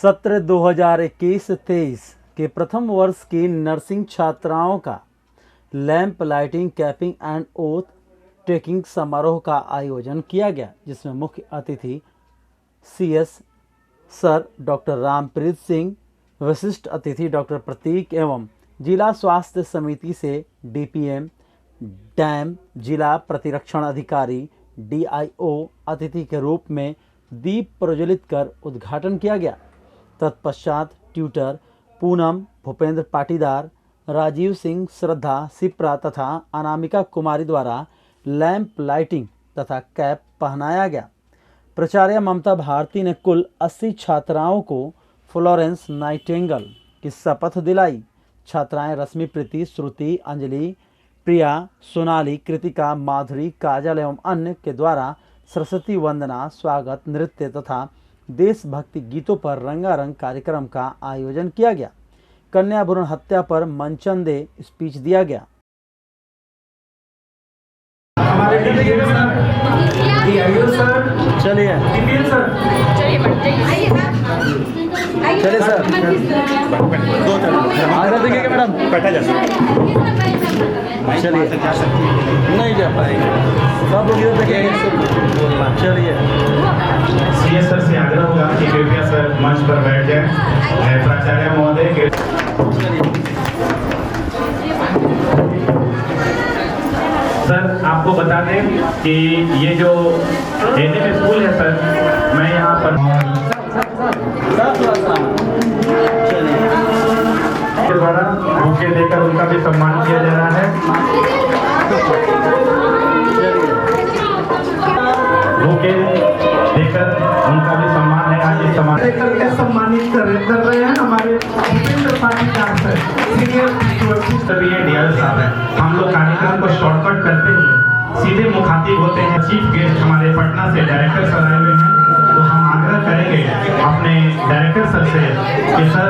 सत्र 2021-23 के प्रथम वर्ष की नर्सिंग छात्राओं का lamp lighting capping and oath taking समारोह का आयोजन किया गया, जिसमें मुख्य अतिथि CS sir doctor Rampreet Singh, विशिष्ट अतिथि डॉक्टर प्रतीक एवं जिला स्वास्थ्य समिति से DPM डैम जिला प्रतिरक्षण अधिकारी DIO अतिथि के रूप में दीप प्रज्वलित कर उद्घाटन किया गया। तत्पश्चात ट्यूटर पूनम, भूपेंद्र पाटीदार, राजीव सिंह, श्रद्धा सिप्रा तथा अनामिका कुमारी द्वारा लैंप लाइटिंग तथा कैप पहनाया गया। प्राचार्य ममता भारती ने कुल 80 छात्राओं को फ्लोरेंस नाइटिंगेल की शपथ दिलाई। छात्राएं रश्मि, प्रीति, श्रुति, अंजलि, प्रिया, सोनाली, कृतिका, माधुरी, काजल एवं अन्य के द्वारा सरस्वती वंदना, स्वागत नृत्य तथा देशभक्ति गीतों पर रंगारंग कार्यक्रम का आयोजन किया गया। कन्या भ्रूण हत्या पर मनचंदे स्पीच दिया गया। चलिए चलिए सर, आगे देखिएगा मैडम, बैठा जा चलिए, नहीं जा पाएंगे सब लोग इधर देखिएगा। चलिए CS सर से आग्रह होगा कि कृपया सर मंच पर बैठ जाएं। प्राचार्य महोदय के सर आपको बता दें कि ये जो NM स्कूल है सर, मैं यहाँ पर के द्वारा बुके देकर उनका भी सम्मान किया जा रहा है। बुके देकर उनका भी सम्मान है। आज इस सम्मान करके सम्मानित कर रहे हैं हमारे भूपेंद्र पाटीदार सर, सीनियर सभी DL साहब हैं। हम लोग कार्यक्रम को शॉर्टकट करते हुए सीधे मुखातिब होते हैं। चीफ गेस्ट हमारे पटना से डायरेक्टर सर आए हुए हैं, तो हम आग्रह करेंगे अपने डायरेक्टर सर से कि सर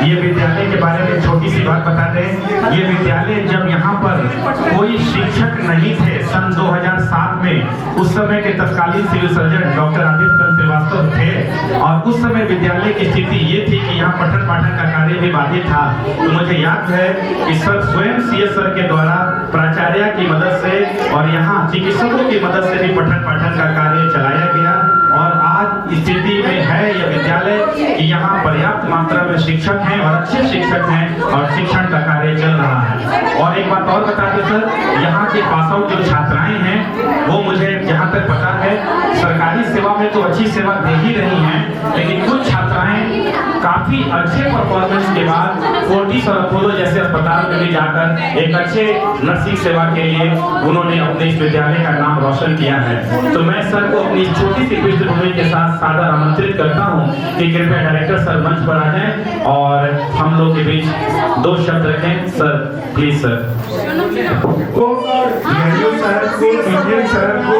ये विद्यालय के बारे में छोटी सी बात बता दें। ये विद्यालय जब यहाँ पर कोई शिक्षक नहीं थे सन 2007 में, उस समय के तत्कालीन civil surgeon doctor Aditya Shrivastava थे, और उस समय विद्यालय की स्थिति ये थी कि यहाँ पठन पाठन का कार्य भी बाधित था। तो मुझे याद है कि सर स्वयं CS सर के द्वारा प्राचार्य की मदद से और यहाँ चिकित्सकों की मदद से भी पठन पाठन का कार्य चलाया गया, और आज स्थिति में है यह विद्यालय कि यहाँ पर्याप्त मात्रा में शिक्षक हैं और अच्छे शिक्षक हैं और शिक्षण का कार्य चल रहा है। और एक बात और बता दें सर, यहाँ के पास आउट जो छात्राएं हैं वो मुझे जहाँ तक पता है सरकारी सेवा में तो अच्छी सेवा दे ही रही हैं, लेकिन कुछ छात्राएं काफी अच्छे परफॉर्मेंस के बाद फोर्टिस और अपोलो जैसे अस्पताल में भी जाकर एक अच्छे नर्सिंग सेवा के लिए उन्होंने अपने इस विद्यालय का नाम रोशन किया है। तो मैं सर को अपनी छोटी सी पृष्ठभूमि के साथ सादर आमंत्रित करता हूं कि कृपया डायरेक्टर सर मंच पर आ जाएं और हम लोग के बीच 2 शब्द रखें। Sir please sir. सर को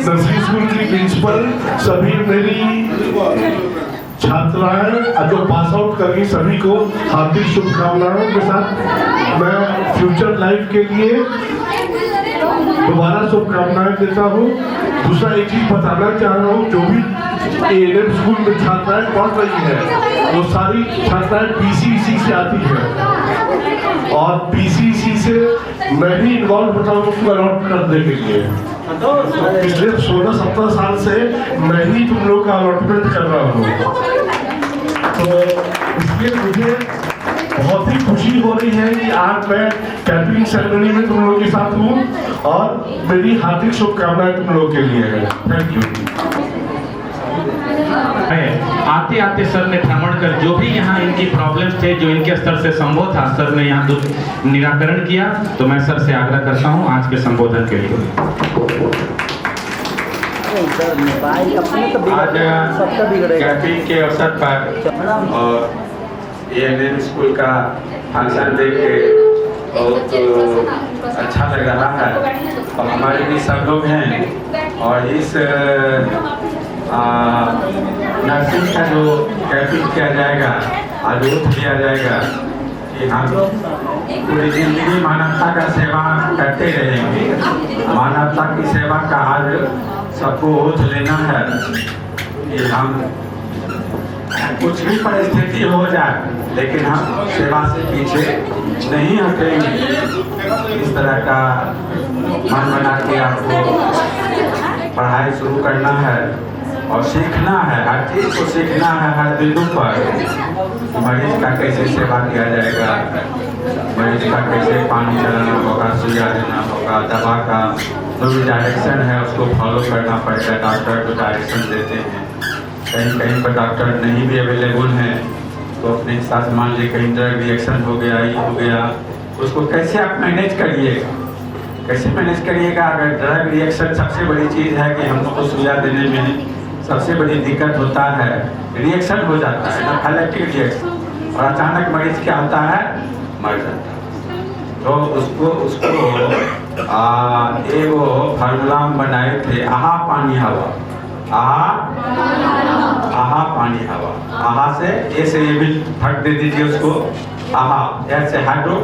नर्सिंग स्कूल की प्रिंसिपल, सभी मेरी छात्राएं जो पास आउट करेंगी सभी को हार्दिक शुभकामनाओं के साथ मैं फ्यूचर लाइफ के लिए दोबारा शुभकामनाएं देता हूँ। दूसरा एक चीज बताना चाह रहा हूँ, जो भी ANM स्कूल में छात्राएं पढ़ रही है वो सारी छात्राएं PCEC से आती है, और PCEC से मैं भी इन्वॉल्व होता हूँ उसको अलॉट करने के लिए। पिछले 16-17 साल से मैं ही तुम लोग का अलॉटमेंट कर रहा हूँ, तो इसलिए मुझे बहुत ही खुशी हो रही है कि आज मैं कैपिंग सेरेमनी में तुम लोगों के साथ हूँ, और मेरी हार्दिक शुभकामनाएं तुम लोगों के लिए है। Thank you. आते आते सर ने भ्रमण कर जो भी यहाँ इनकी प्रॉब्लम्स थे, जो इनके स्तर से संभव था, सर ने यहाँ निराकरण किया। तो मैं सर से आग्रह करता हूँ आज के संबोधन के लिए। आज कैपिंग के अवसर पर और ANM स्कूल का फंक्शन देख के बहुत अच्छा लग रहा है, और हमारे भी सब लोग हैं, और इस नर्सिंग का जो कैपिंग किया जाएगा, आयोजित किया जाएगा कि हम पूरी जिंदगी मानवता का सेवा करते रहेंगे। मानवता की सेवा का आज सबको ओत लेना है कि हम कुछ भी परिस्थिति हो जाए, लेकिन हम सेवा से पीछे नहीं हटेंगे। इस तरह का मन बना के आपको पढ़ाई शुरू करना है और सीखना है, हर चीज़ को सीखना है हर बिंदु पर। मरीज का कैसे सेवा किया जाएगा, मरीज का कैसे पानी चलाना होगा, सुइया देना होगा, दवा का जो भी डायरेक्शन है उसको फॉलो करना पड़ेगा। डॉक्टर जो डायरेक्शन देते हैं, कहीं कहीं पर डॉक्टर नहीं भी अवेलेबल हैं तो अपने हिसाब से, मान लीजिए कहीं ड्रग रिएक्शन हो गया, ये हो गया, उसको कैसे आप मैनेज करिएगा, कैसे मैनेज करिएगा। अगर ड्रग रिएक्शन सबसे बड़ी चीज़ है कि हम लोग को सुइया देने में सबसे बड़ी दिक्कत होता है, रिएक्शन हो जाता है, एनाफिलैक्टिक रिएक्शन, और अचानक मरीज क्या होता है, मर जाता है। तो उसको एगो फार्मूला बनाए थे, आहा पानी हवा, आहा पानी हवा, आहा से ए से ये भी फट दे दीजिए उसको, आहा ए से हाइड्रो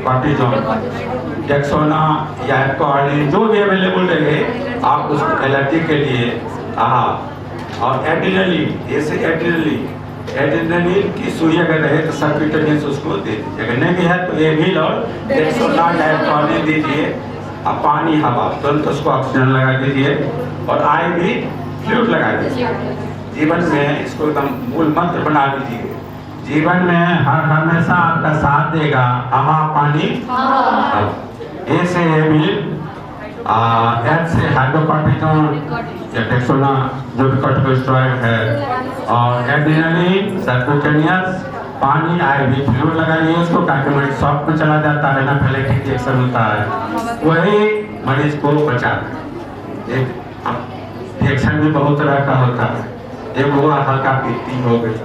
कॉर्टिजोन, डेक्सोना या एल्कोहलिन जो भी अवेलेबल रहे आप उसको एलर्जी के लिए आहा, और एड्रेनलिन, ऐसे एड्रेनलिन की सुई अगर रहे तो सबक्यूटेनियस उसको दे दीजिए, अगर नहीं भी है तो एविल और डेक्सोना या एल्कोहलिन दीजिए। अब पानी हवा तुरंत उसको ऑक्सीजन लगा दीजिए और IV फ्लूइड लगा दीजिए। जीवन में इसको एकदम मूल मंत्र बना दीजिए, जीवन में हर हमेशा आपका साथ देगा। आहा पानी, ए से एविल, एच से हाइड्रोकॉर्टिजोन या डेक्सोना जो भी कॉर्टिकोस्टेरॉइड है, और एड्रेनलिन सबक्यूटेनियस, पानी IV फ्लूइड लगाइए उसको, ताकि मरीज शॉक में चला जाता है, एनाफिलैक्टिक रिएक्शन होता है, वही मरीज को बचाता है। एक रिएक्शन भी बहुत तरह का होता है, एक हुआ हल्का पीती हो गया,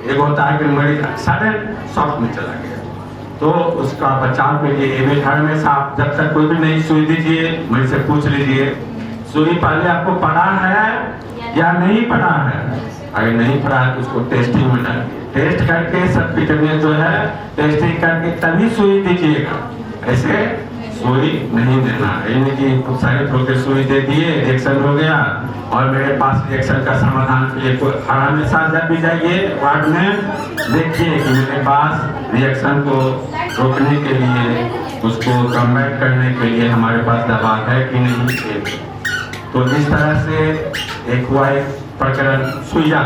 एक होता है कि मरीज सडन शॉक में चला गया, तो उसका बचाव के लिए एविल हमेशा आप जब तक कोई भी नई सुई दीजिए मरीज से पूछ लीजिए सुई पहले आपको पड़ा है या नहीं पड़ा है। अगर नहीं पड़ा है तो उसको टेस्टिंग में डालिए, टेस्ट करके सबक्यूटेनियस जो है टेस्टिंग करके तभी सुई दीजिएगा, ऐसे सुई नहीं देना। यानी कि उत्साहित होकर सुई दे दिए, रिएक्शन हो गया और मेरे पास रिएक्शन का समाधान के लिए हमेशा जब भी जाइए वार्ड में देखिए कि मेरे पास रिएक्शन को रोकने के लिए, उसको कम्बैट करने के लिए हमारे पास दवा है कि नहीं है। तो इस तरह से एक हुआ एक प्रकरण सुइया,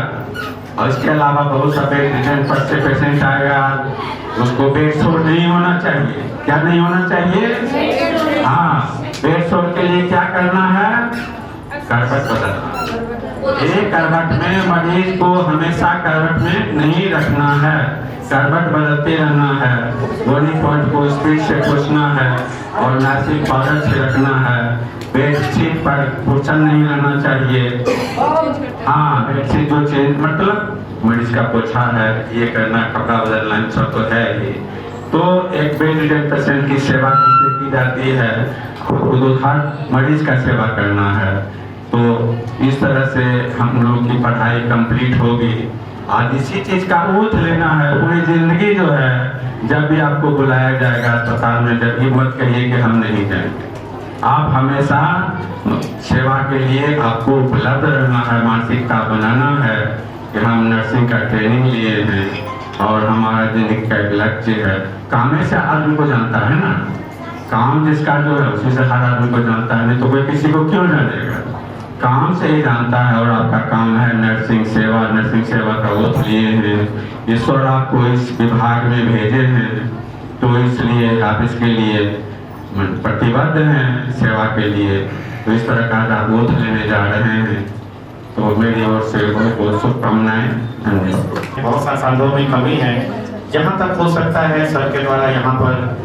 और इसके अलावा बहुत सा पेशेंट आएगा, उसको बेड सोर नहीं होना चाहिए। क्या नहीं होना चाहिए? हाँ, बेड सोर के लिए क्या करना है? करवट बदलना। एक करवट में मरीज को हमेशा करवट में नहीं रखना है, करवट बदलते रहना है, बॉडी पॉइंट को स्पीड से खोजना है और नासिक पाउडर से रखना है। बेडशीट पर कुशन नहीं रहना चाहिए। हाँ, बेडशीट जो चेंज मतलब मरीज का पोछा है, ये करना, कपड़ा बदलना, सब तो है ही। तो एक बेड रिडन पेशेंट की सेवा कैसे की जाती है, खुद हर मरीज का सेवा करना है। तो इस तरह से हम लोग की पढ़ाई कंप्लीट होगी। आज इसी चीज का ओथ लेना है पूरी जिंदगी जो है। जब भी आपको बुलाया जाएगा अस्पताल में, जब भी मत कहिए कि हम नहीं जाएंगे। आप हमेशा सेवा के लिए आपको उपलब्ध रहना है, मानसिकता बनाना है कि हम नर्सिंग का ट्रेनिंग लिए हैं और हमारा जिंदगी का एक लक्ष्य है। काम से आदमी को जानता है ना, काम जिसका जो है उसी से हर आदमी को जानता है, नहीं तो कोई किसी को क्यों जानेगा। काम से ही जानता है और आपका काम है नर्सिंग सेवा। नर्सिंग सेवा का ओथ लिए हैं, ईश्वर आपको इस विभाग में भेजे हैं, तो इसलिए आप इसके लिए प्रतिबद्ध हैं सेवा के लिए। तो इस तरह का आप ओथ लेने जा रहे हैं, तो मेरी ओर से बहुत बहुत शुभकामनाएं। धन्यवाद। बहुत संसाधनों में कमी है, जहाँ तक हो सकता है सर के द्वारा यहाँ पर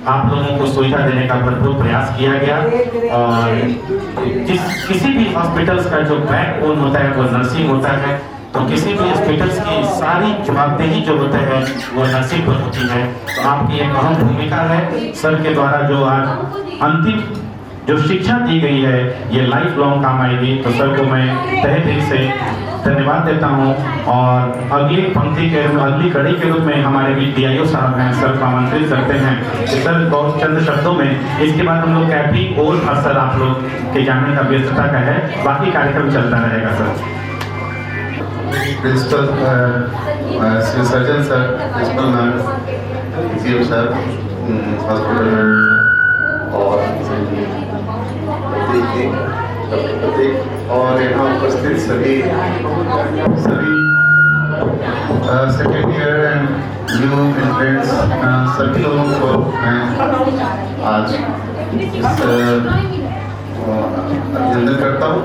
आप लोगों को सुविधा देने का भरपूर प्रयास किया गया। और किसी भी हॉस्पिटल्स का जो बैकबोन होता है वो नर्सिंग होता है, तो किसी भी हॉस्पिटल्स की सारी जवाबदेही जो होता है वो नर्सिंग पर होती है। तो आपकी एक अहम भूमिका है। सर के द्वारा जो आज अंतिम जो शिक्षा दी गई है ये लाइफ लॉन्ग काम आएगी। तो सर को मैं तहे दिल से धन्यवाद देता हूं। और अगली पंक्ति के अगली कड़ी के रूप में हमारे बीच DIO साहब हैं, सर को आमंत्रित करते हैं। सर बहुत चंद शब्दों में, इसके बाद हम लोग कैफी और अक्सर आप लोग के जाने का व्यस्तता का है, बाकी कार्यक्रम चलता रहेगा। Sir principal Shri surgeon sir, principal ma'am, CM sir, hospital ma'am और और यहाँ उपस्थित सभी second year and new entrance सभी लोगों को मैं आज अभिनंदन करता हूँ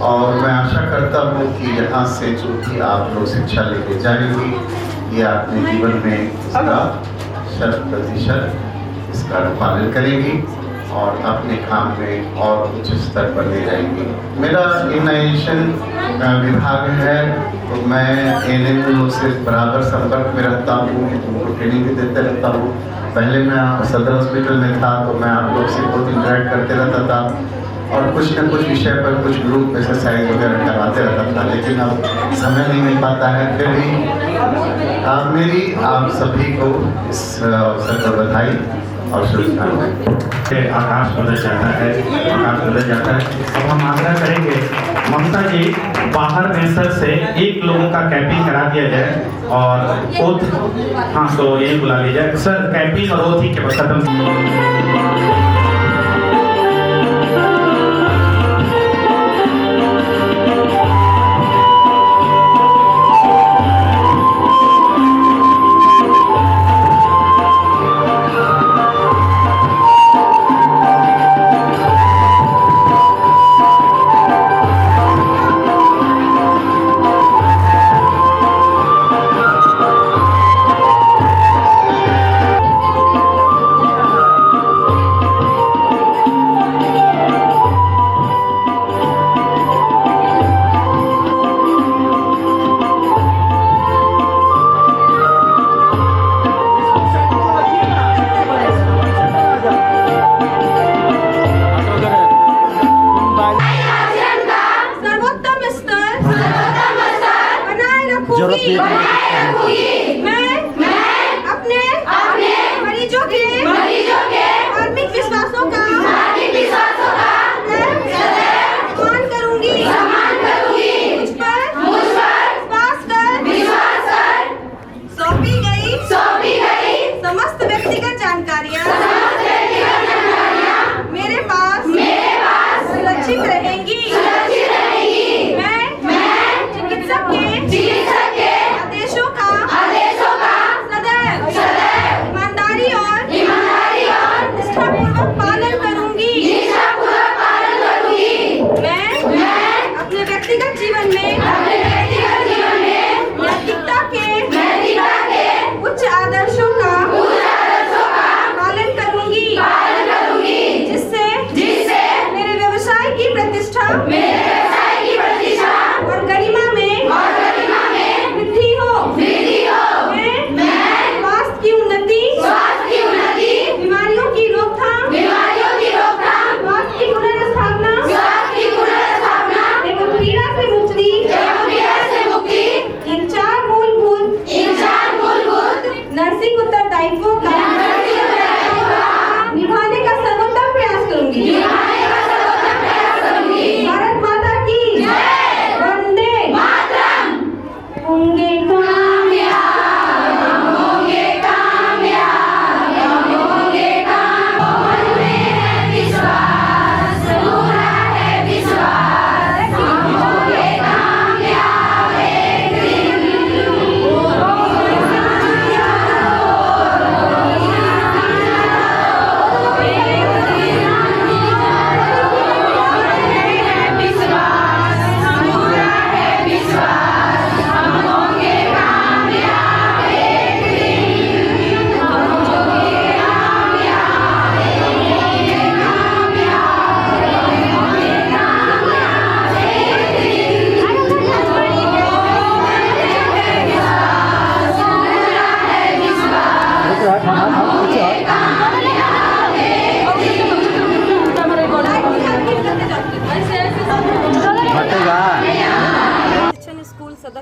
और मैं आशा करता हूँ कि यहाँ से जो भी आप लोग शिक्षा लेके जाएंगे ये अपने जीवन में इसका 100% इसका पालन करेंगी और अपने काम में और उच्च स्तर पर ले जाएंगी। मेरा इम्यूनाइजेशन विभाग है तो मैं एएनएम लोग से बराबर संपर्क में रहता हूँ, उनको ट्रेनिंग भी देते रहता हूँ। पहले मैं सदर हॉस्पिटल में था तो मैं आप लोग से बहुत इंटरेक्ट करते रहता था और कुछ न कुछ विषय पर कुछ ग्रुप एक्सरसाइज वगैरह करवाते रहता था, लेकिन अब समय नहीं मिल पाता है। फिर भी मेरी आप सभी को इस अवसर पर बधाई और शुभकामनाएं। आकाश बदल जाता है, आकाश बदल जाता है। अब हम आग्रह करेंगे ममता जी बाहर बेंसर से एक लोगों का कैंपिंग करा दिया जाए और ओथ, हाँ तो यही बुला लिया जाए सर। कैंपिंग और ओथ ही के खत्म।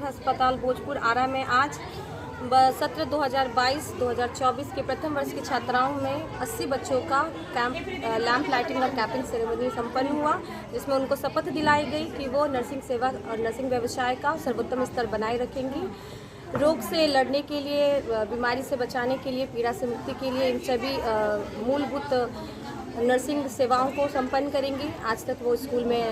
अस्पताल भोजपुर आरा में आज सत्र 2022-2024 के प्रथम वर्ष की छात्राओं में 80 बच्चों का लैंप लाइटिंग और कैपिंग सेरेमनी संपन्न हुआ, जिसमें उनको शपथ दिलाई गई कि वो नर्सिंग सेवा और नर्सिंग व्यवसाय का सर्वोत्तम स्तर बनाए रखेंगी। रोग से लड़ने के लिए, बीमारी से बचाने के लिए, पीड़ा से मुक्ति के लिए इन सभी मूलभूत नर्सिंग सेवाओं को संपन्न करेंगी। आज तक वो स्कूल में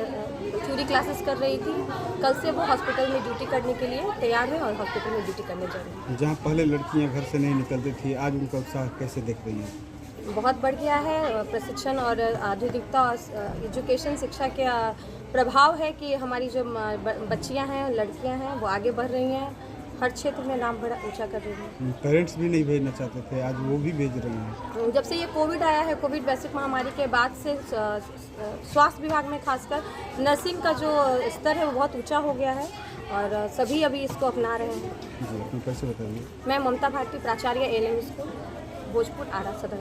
थ्योरी क्लासेस कर रही थी, कल से वो हॉस्पिटल में ड्यूटी करने के लिए तैयार है और हॉस्पिटल में ड्यूटी करने जा रही हैं। जहाँ पहले लड़कियाँ घर से नहीं निकलती थी, आज उनका उत्साह कैसे देख रही हैं? बहुत बढ़ गया है। प्रशिक्षण और आधुनिकता और एजुकेशन शिक्षा के प्रभाव है कि हमारी जो बच्चियाँ हैं, लड़कियाँ हैं, वो आगे बढ़ रही हैं, हर क्षेत्र में नाम बड़ा ऊंचा कर रही हैं। पेरेंट्स भी नहीं भेजना चाहते थे, आज वो भी भेज रहे हैं। जब से ये कोविड आया है, कोविड वैश्विक महामारी के बाद से स्वास्थ्य विभाग में खासकर नर्सिंग का जो स्तर है वो बहुत ऊंचा हो गया है और सभी अभी इसको अपना रहे हैं। जी, अपनी कैसे बताइए? मैं ममता भारती, प्राचार्य एएनएम स्कूल, भोजपुर, आरा सदर।